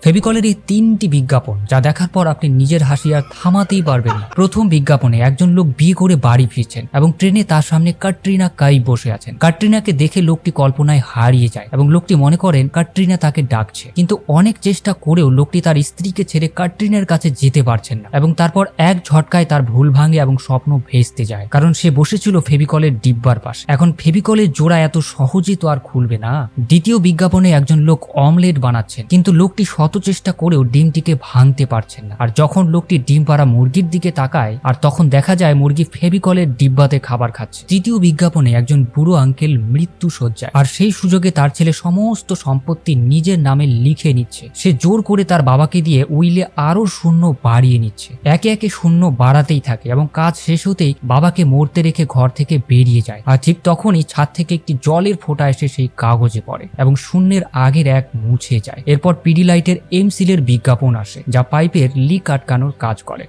ফেভিকলের এই ৩টি বিজ্ঞাপন যা দেখার পর আপনি নিজের হাসি আর থামাতেই পারবেন না। প্রথম বিজ্ঞাপনে একজন লোক বিয়ে করে বাড়ি ফিরছেন এবং ট্রেনে তার সামনে ক্যাটরিনা কাইফ বসে আছেন। ক্যাটরিনাকে দেখে লোকটি কল্পনায় হারিয়ে যায় এবং লোকটি মনে করেন ক্যাটরিনা তাকে ডাকছে, কিন্তু অনেক চেষ্টা করেও লোকটি তার স্ত্রীকে ছেড়ে ক্যাটরিনার কাছে যেতে পারছেন না এবং তারপর এক ঝটকায় তার ভুল ভাঙে এবং স্বপ্ন ভেস্তে যায়, কারণ সে বসেছিল ফেভিকলের ডিব্বার পাশে। এখন ফেভিকলের জোড়া এত সহজে তো আর খুলবে না। দ্বিতীয় বিজ্ঞাপনে একজন লোক অমলেট বানাচ্ছেন, কিন্তু লোকটি শত চেষ্টা করেও ডিমটিকে ভাঙতে পারছেন না। আর যখন লোকটি ডিম পাড়া মুরগির দিকে তাকায় আর তখন দেখা যায় মুরগি ফেভিকলের ডিব্বাতে খাবার খাচ্ছে। তৃতীয় বিজ্ঞাপনে একজন বুড়ো আঙ্কেল মৃত্যু শয্যায়, আর সেই সুযোগে তার ছেলে সমস্ত সম্পত্তি নিজের নামে লিখে নিচ্ছে। সে জোর করে তার বাবাকে দিয়ে উইলে আরো শূন্য বাড়িয়ে নিচ্ছে। একে একে শূন্য বাড়াতেই থাকে এবং কাজ শেষ হতেই বাবাকে মরতে রেখে ঘর থেকে বেরিয়ে যায়। আর ঠিক তখনই ছাদ থেকে একটি জলের ফোঁটা এসে সেই কাগজে পড়ে এবং শূন্যের আগের এক মুছে যায়। এরপর পিডিলাইটের এমসিলের বিজ্ঞাপন আসে, যা পাইপের লিক আটকানোর কাজ করে।